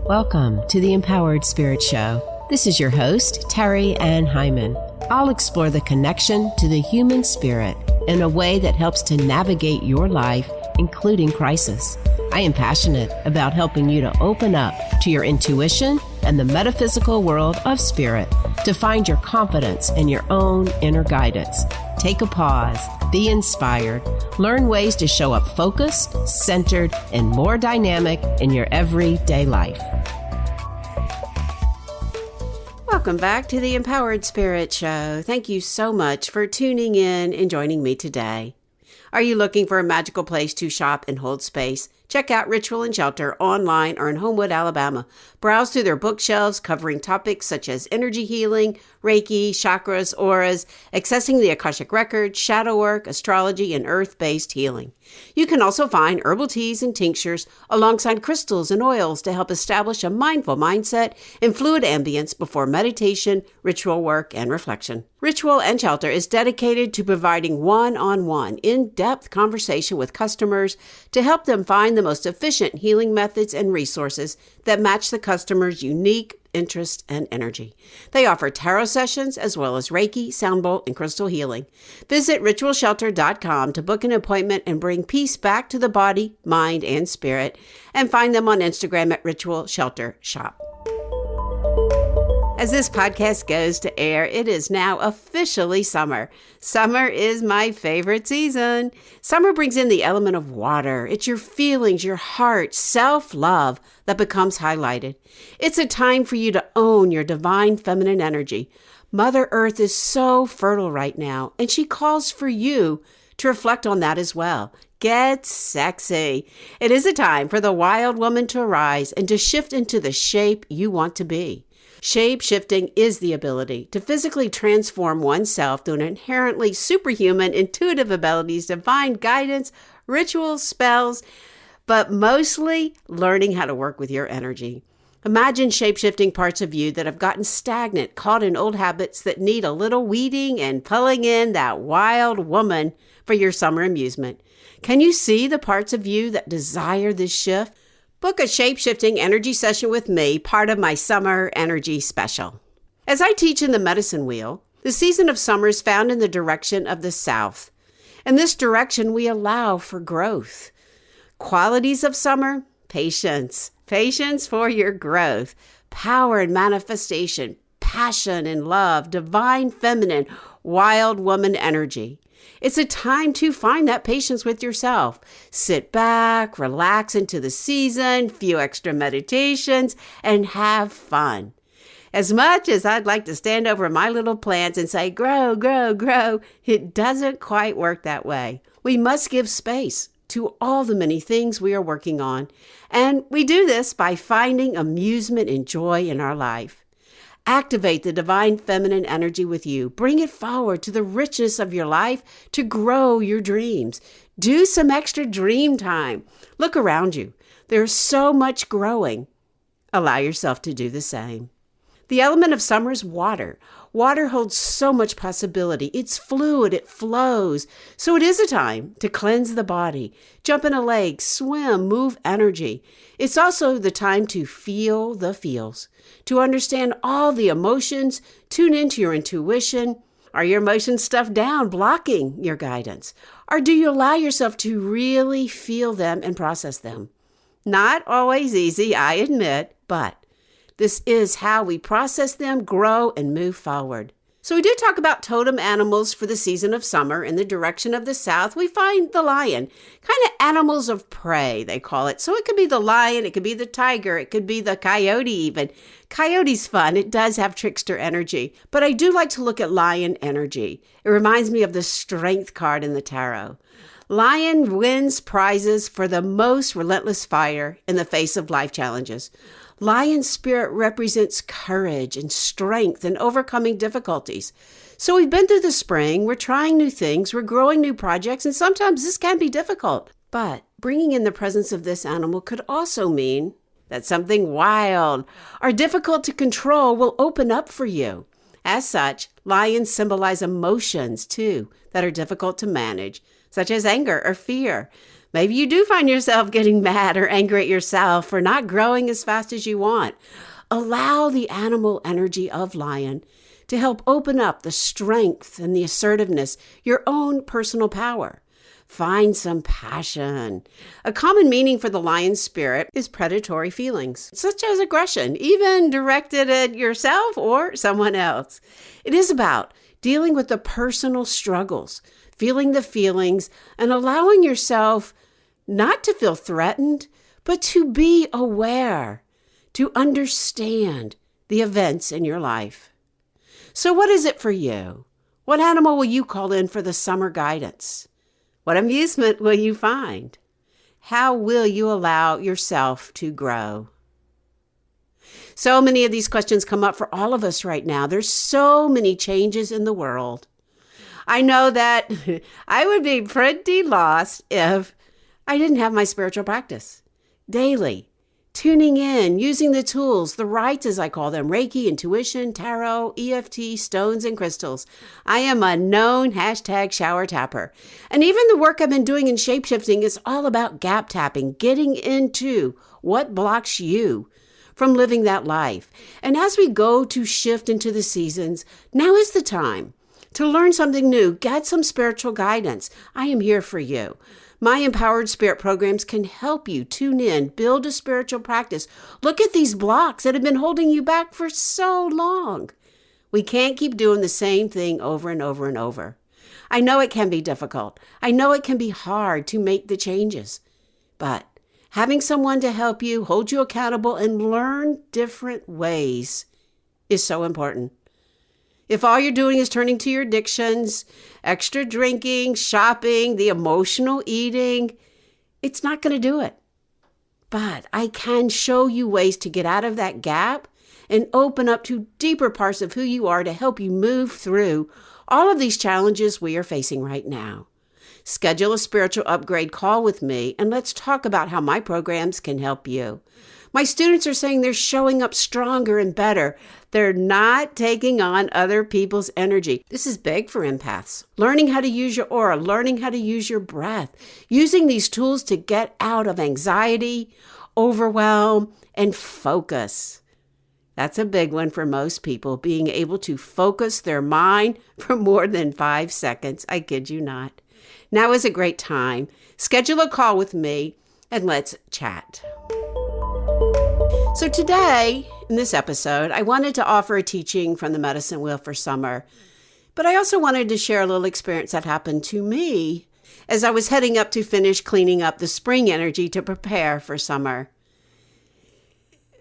Welcome to the Empowered Spirit Show. This is your host, Terry Ann Hyman. I'll explore the connection to the human spirit in a way that helps to navigate your life, including crisis. I am passionate about helping you to open up to your intuition and the metaphysical world of spirit to find your confidence and your own inner guidance. Take a pause, be inspired, learn ways to show up focused, centered, and more dynamic in your everyday life. Welcome back to the Empowered Spirit Show. Thank you so much for tuning in and joining me today. Are you looking for a magical place to shop and hold space? Check out Ritual+Shelter online or in Homewood, Alabama. Browse through their bookshelves covering topics such as energy healing, Reiki, chakras, auras, accessing the Akashic Records, shadow work, astrology, and earth-based healing. You can also find herbal teas and tinctures alongside crystals and oils to help establish a mindful mindset and fluid ambience before meditation, ritual work, and reflection. Ritual+Shelter is dedicated to providing one-on-one, in-depth conversation with customers to help them find the most efficient healing methods and resources that match the customer's unique interest and energy. They offer tarot sessions as well as Reiki, sound bowl, and crystal healing. Visit Ritual+Shelter.com to book an appointment and bring peace back to the body, mind, and spirit, and find them on Instagram at Ritual+Shelter Shop. As this podcast goes to air, it is now officially summer. Summer is my favorite season. Summer brings in the element of water. It's your feelings, your heart, self-love that becomes highlighted. It's a time for you to own your divine feminine energy. Mother Earth is so fertile right now, and she calls for you to reflect on that as well. Get sexy. It is a time for the wild woman to arise and to shift into the shape you want to be. Shape-shifting is the ability to physically transform oneself through an inherently superhuman, intuitive abilities, divine guidance, rituals, spells, but mostly learning how to work with your energy. Imagine shape-shifting parts of you that have gotten stagnant, caught in old habits that need a little weeding and pulling in that wild woman for your summer amusement. Can you see the parts of you that desire this shift? Book a shape-shifting energy session with me, part of my Summer Energy Special. As I teach in the Medicine Wheel, the season of summer is found in the direction of the south. In this direction, we allow for growth. Qualities of summer: patience. Patience for your growth. Power and manifestation. Passion and love. Divine feminine, wild woman energy. It's a time to find that patience with yourself. Sit back, relax into the season, few extra meditations, and have fun. As much as I'd like to stand over my little plants and say, grow, grow, grow, it doesn't quite work that way. We must give space to all the many things we are working on. And we do this by finding amusement and joy in our life. Activate the divine feminine energy with you. Bring it forward to the richness of your life to grow your dreams. Do some extra dream time. Look around you. There's so much growing. Allow yourself to do the same. The element of summer is water. Water holds so much possibility. It's fluid, it flows. So it is a time to cleanse the body, jump in a lake, swim, move energy. It's also the time to feel the feels, to understand all the emotions, tune into your intuition. Are your emotions stuffed down, blocking your guidance? Or do you allow yourself to really feel them and process them? Not always easy, I admit, but this is how we process them, grow, and move forward. So we do talk about totem animals for the season of summer. In the direction of the south, we find the lion, kind of animals of prey, they call it. So it could be the lion, it could be the tiger, it could be the coyote even. Coyote's fun. It does have trickster energy. But I do like to look at lion energy. It reminds me of the strength card in the tarot. Lion wins prizes for the most relentless fighter in the face of life challenges. Lion spirit represents courage and strength and overcoming difficulties. So we've been through the spring, we're trying new things, we're growing new projects, and sometimes this can be difficult. But bringing in the presence of this animal could also mean that something wild or difficult to control will open up for you. As such, lions symbolize emotions too that are difficult to manage, such as anger or fear. Maybe you do find yourself getting mad or angry at yourself for not growing as fast as you want. Allow the animal energy of lion to help open up the strength and the assertiveness, your own personal power. Find some passion. A common meaning for the lion spirit is predatory feelings, such as aggression, even directed at yourself or someone else. It is about dealing with the personal struggles, feeling the feelings, and allowing yourself not to feel threatened, but to be aware, to understand the events in your life. So what is it for you? What animal will you call in for the summer guidance? What amusement will you find? How will you allow yourself to grow? So many of these questions come up for all of us right now. There's so many changes in the world. I know that I would be pretty lost if I didn't have my spiritual practice daily. Tuning in, using the tools, the rites as I call them, Reiki, intuition, tarot, EFT, stones, and crystals. I am a known #shower tapper. And even the work I've been doing in shapeshifting is all about gap tapping, getting into what blocks you from living that life. And as we go to shift into the seasons, now is the time to learn something new, get some spiritual guidance. I am here for you. My Empowered Spirit programs can help you tune in, build a spiritual practice. Look at these blocks that have been holding you back for so long. We can't keep doing the same thing over and over and over. I know it can be difficult. I know it can be hard to make the changes. But having someone to help you, hold you accountable, and learn different ways is so important. If all you're doing is turning to your addictions, extra drinking, shopping, the emotional eating, it's not going to do it. But I can show you ways to get out of that gap and open up to deeper parts of who you are to help you move through all of these challenges we are facing right now. Schedule a spiritual upgrade call with me, and let's talk about how my programs can help you. My students are saying they're showing up stronger and better. They're not taking on other people's energy. This is big for empaths. Learning how to use your aura, learning how to use your breath, using these tools to get out of anxiety, overwhelm, and focus. That's a big one for most people, being able to focus their mind for more than 5 seconds. I kid you not. Now is a great time. Schedule a call with me and let's chat. So today, in this episode, I wanted to offer a teaching from the medicine wheel for summer, but I also wanted to share a little experience that happened to me as I was heading up to finish cleaning up the spring energy to prepare for summer.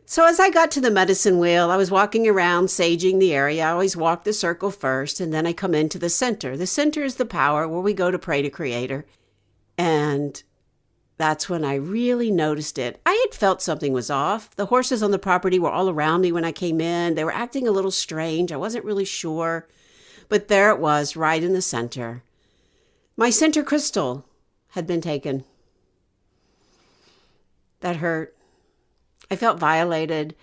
So as I got to the medicine wheel, I was walking around, saging the area. I always walk the circle first, and then I come into the center. The center is the power where we go to pray to Creator. And that's when I really noticed it. I had felt something was off. The horses on the property were all around me when I came in. They were acting a little strange. I wasn't really sure. But there it was, right in the center. My center crystal had been taken. That hurt. I felt violated.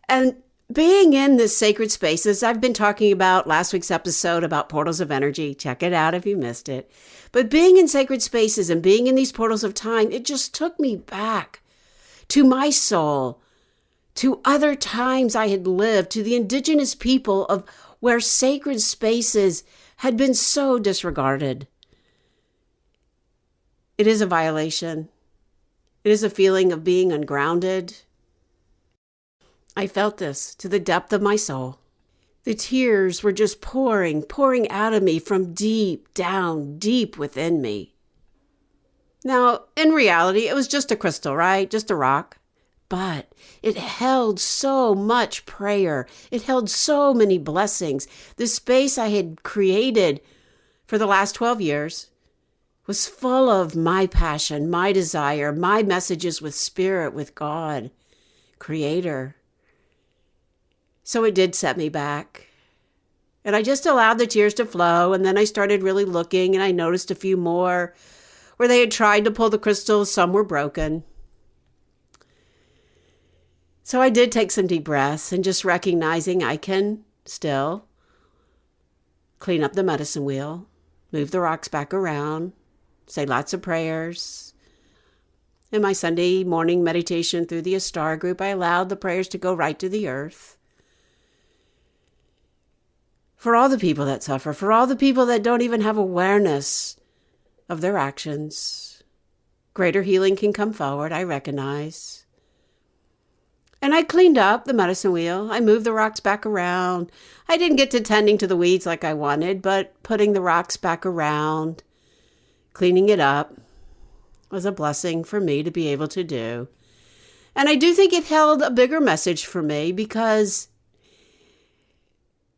And being in this sacred spaces, I've been talking about last week's episode about portals of energy. Check it out if you missed it. But being in sacred spaces and being in these portals of time, it just took me back to my soul, to other times I had lived, to the indigenous people of where sacred spaces had been so disregarded. It is a violation. It is a feeling of being ungrounded. I felt this to the depth of my soul. The tears were just pouring out of me from deep down, deep within me. Now, in reality, it was just a crystal, right? Just a rock. But it held so much prayer. It held so many blessings. The space I had created for the last 12 years was full of my passion, my desire, my messages with Spirit, with God, Creator. So it did set me back. And I just allowed the tears to flow. And then I started really looking, and I noticed a few more where they had tried to pull the crystals. Some were broken. So I did take some deep breaths and just recognizing I can still clean up the medicine wheel, move the rocks back around, say lots of prayers, In my Sunday morning meditation through the Star group, I allowed the prayers to go right to the earth. For all the people that suffer, for all the people that don't even have awareness of their actions, greater healing can come forward, I recognize. And I cleaned up the medicine wheel. I moved the rocks back around. I didn't get to tending to the weeds like I wanted, but putting the rocks back around, cleaning it up, was a blessing for me to be able to do. And I do think it held a bigger message for me because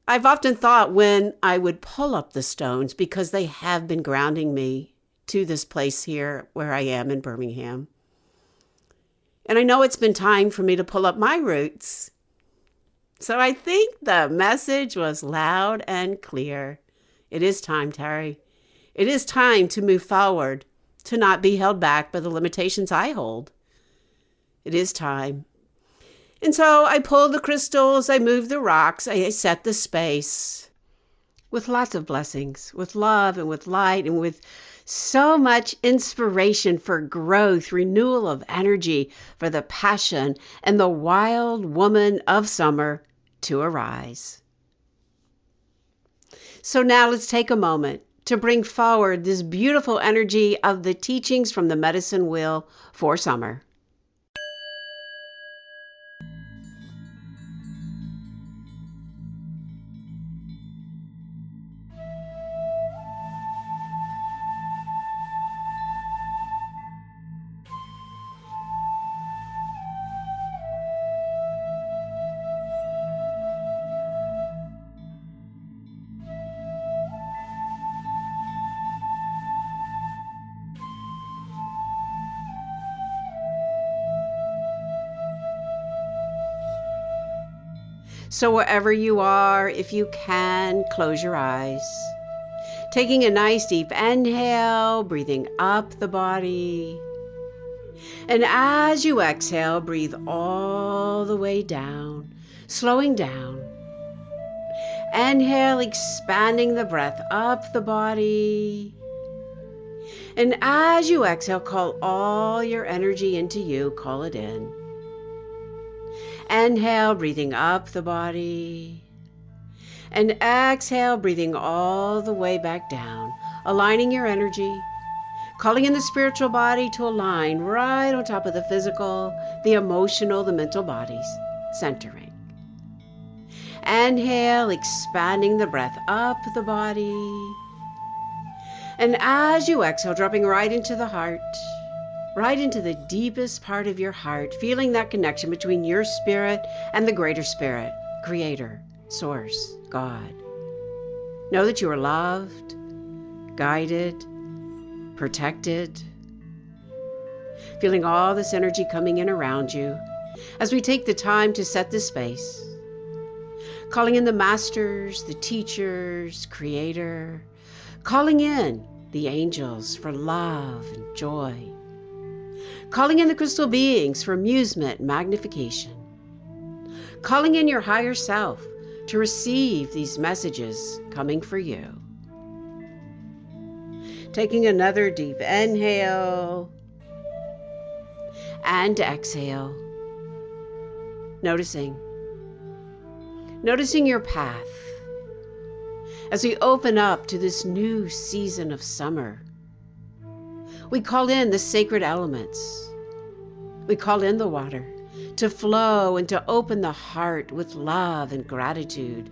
I've often thought when I would pull up the stones, because they have been grounding me to this place here where I am in Birmingham. And I know it's been time for me to pull up my roots. So I think the message was loud and clear. It is time, Terry. It is time to move forward, to not be held back by the limitations I hold. It is time. And so I pulled the crystals, I moved the rocks, I set the space with lots of blessings, with love and with light and with so much inspiration for growth, renewal of energy, for the passion and the wild woman of summer to arise. So now let's take a moment to bring forward this beautiful energy of the teachings from the medicine wheel for summer. So wherever you are, if you can, close your eyes. Taking a nice deep inhale, breathing up the body. And as you exhale, breathe all the way down, slowing down. Inhale, expanding the breath up the body. And as you exhale, call all your energy into you, call it in. Inhale, breathing up the body. And exhale, breathing all the way back down, aligning your energy, calling in the spiritual body to align right on top of the physical, the emotional, the mental bodies, centering. Inhale, expanding the breath up the body. And as you exhale, dropping right into the heart, right into the deepest part of your heart, feeling that connection between your spirit and the greater spirit, Creator, Source, God. Know that you are loved, guided, protected. Feeling all this energy coming in around you as we take the time to set this space. Calling in the masters, the teachers, Creator. Calling in the angels for love and joy. Calling in the crystal beings for amusement and magnification. Calling in your higher self to receive these messages coming for you. Taking another deep inhale and exhale. Noticing your path as we open up to this new season of summer. We call in the sacred elements. We call in the water to flow and to open the heart with love and gratitude,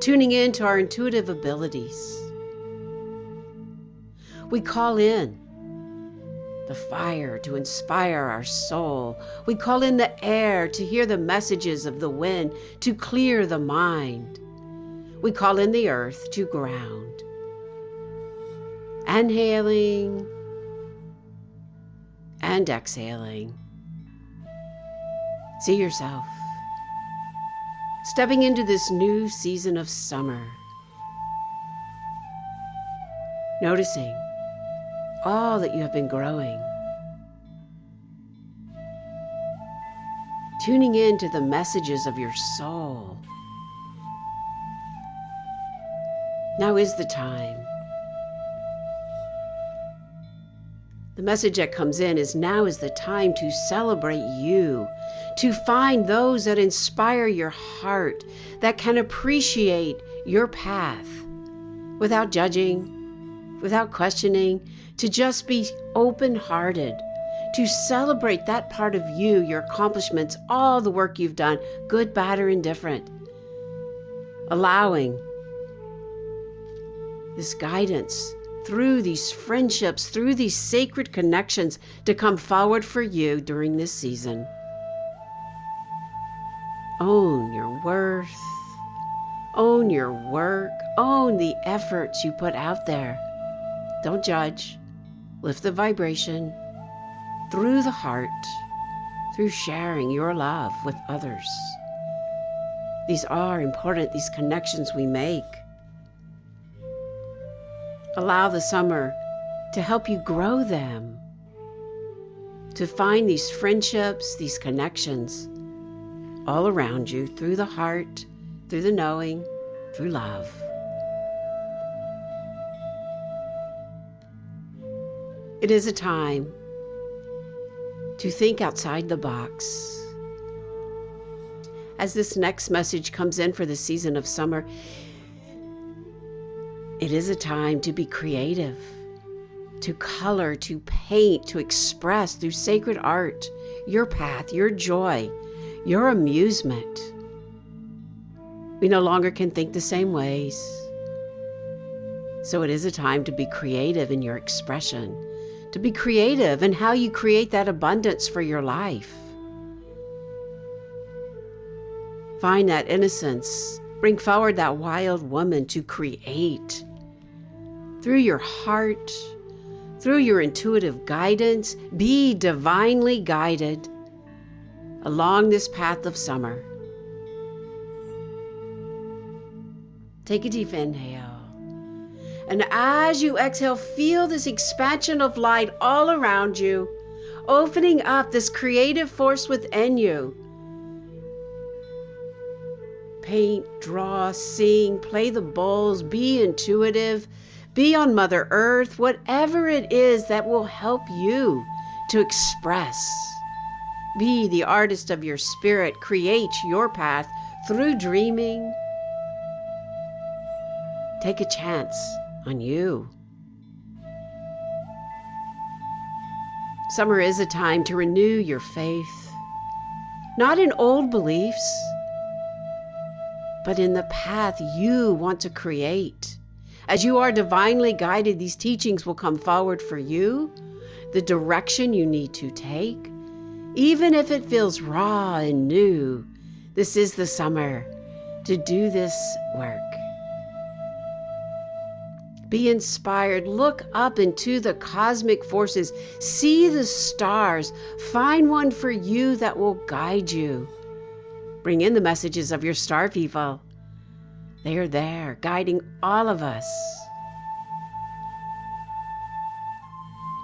tuning into our intuitive abilities. We call in the fire to inspire our soul. We call in the air to hear the messages of the wind, to clear the mind. We call in the earth to ground. Inhaling and exhaling. See yourself stepping into this new season of summer. Noticing all that you have been growing. Tuning in to the messages of your soul. Now is the time. The message that comes in is now is the time to celebrate you, to find those that inspire your heart, that can appreciate your path without judging, without questioning, to just be open-hearted, to celebrate that part of you, your accomplishments, all the work you've done, good, bad, or indifferent. Allowing this guidance through these friendships, through these sacred connections to come forward for you during this season. Own your worth, own your work, own the efforts you put out there. Don't judge. Lift the vibration through the heart, through sharing your love with others. These are important, these connections we make. Allow the summer to help you grow them, to find these friendships, these connections all around you through the heart, through the knowing, through love. It is a time to think outside the box. As this next message comes in for the season of summer, it is a time to be creative, to color, to paint, to express through sacred art your path, your joy, your amusement. We no longer can think the same ways. So it is a time to be creative in your expression, to be creative in how you create that abundance for your life. Find that innocence. Bring forward that wild woman to create. Through your heart, through your intuitive guidance, be divinely guided along this path of summer. Take a deep inhale. And as you exhale, feel this expansion of light all around you, opening up this creative force within you. Paint, draw, sing, play the bowls, be intuitive, be on Mother Earth, whatever it is that will help you to express. Be the artist of your spirit, create your path through dreaming. Take a chance on you. Summer is a time to renew your faith, not in old beliefs, but in the path you want to create. As you are divinely guided, these teachings will come forward for you, the direction you need to take. Even if it feels raw and new, this is the summer to do this work. Be inspired. Look up into the cosmic forces. See the stars. Find one for you that will guide you. Bring in the messages of your star people. They are there, guiding all of us.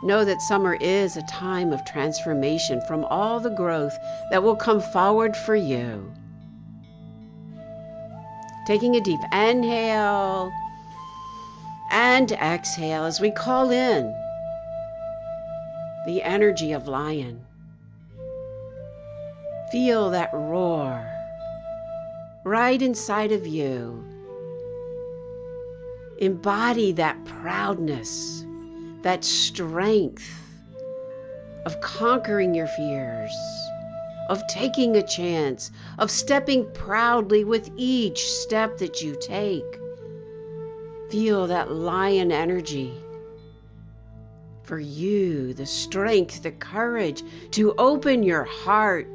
Know that summer is a time of transformation from all the growth that will come forward for you. Taking a deep inhale and exhale as we call in the energy of lion. Feel that roar right inside of you. Embody that proudness, that strength of conquering your fears, of taking a chance, of stepping proudly with each step that you take. Feel that lion energy for you, the strength, the courage to open your heart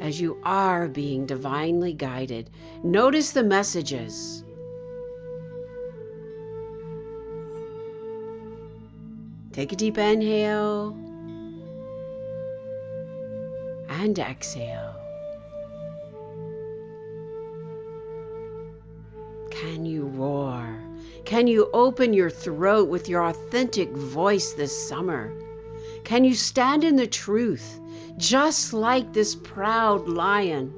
as you are being divinely guided. Notice the messages. Take a deep inhale and exhale. Can you roar? Can you open your throat with your authentic voice this summer? Can you stand in the truth, just like this proud lion?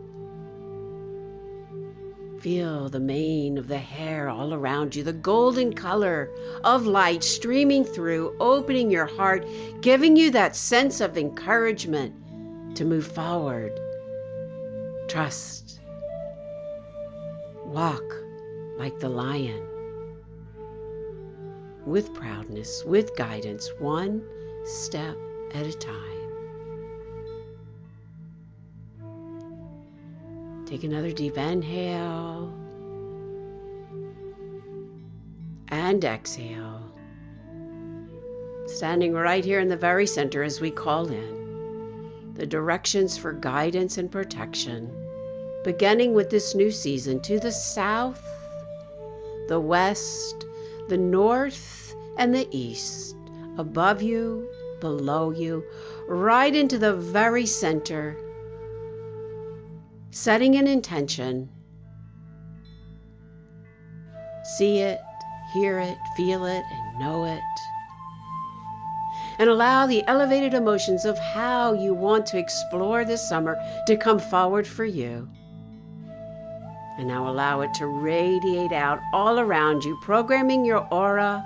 Feel the mane of the hair all around you, the golden color of light streaming through, opening your heart, giving you that sense of encouragement to move forward. Trust. Walk like the lion. With proudness, with guidance, one step at a time. Take another deep inhale and exhale. Standing right here in the very center as we call in the directions for guidance and protection, beginning with this new season to the south, the west, the north, and the east, above you, below you, right into the very center. Setting an intention. See it, hear it, feel it, and know it. And allow the elevated emotions of how you want to explore this summer to come forward for you. And now allow it to radiate out all around you, programming your aura.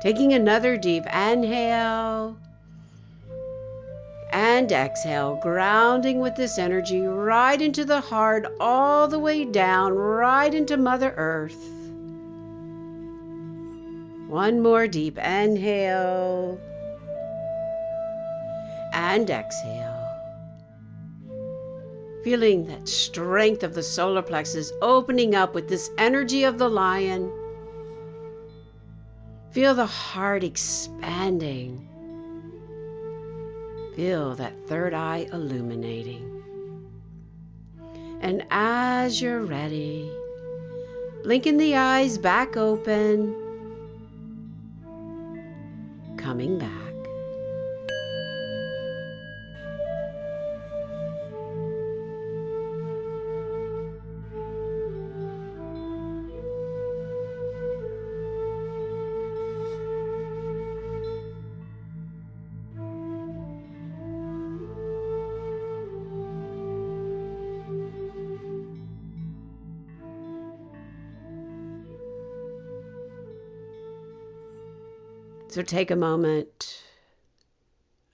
Taking another deep inhale and exhale, grounding with this energy right into the heart, all the way down, right into Mother Earth. One more deep inhale and exhale. Feeling that strength of the solar plexus opening up with this energy of the lion. Feel the heart expanding. Feel that third eye illuminating. And as you're ready, blinking the eyes back open, coming back. So take a moment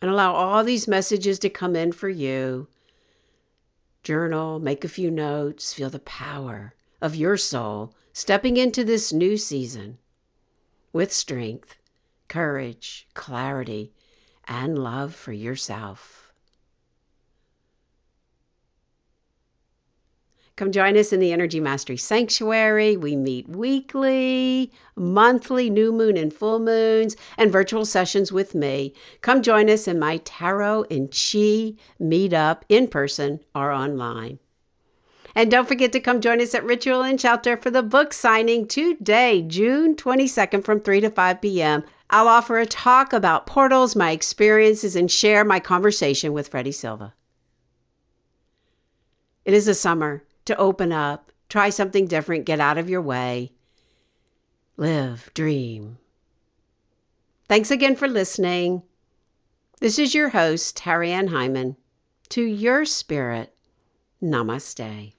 and allow all these messages to come in for you. Journal, make a few notes, feel the power of your soul stepping into this new season with strength, courage, clarity, and love for yourself. Come join us in the Energy Mastery Sanctuary. We meet weekly, monthly, new moon and full moons, and virtual sessions with me. Come join us in my Tarot and Chi meetup in person or online. And don't forget to come join us at Ritual+Shelter for the book signing today, June 22nd from 3 to 5 p.m. I'll offer a talk about portals, my experiences, and share my conversation with Freddie Silva. It is a summer to open up, try something different, get out of your way, live, dream. Thanks again for listening. This is your host, Terry Ann Hyman. To your spirit, namaste.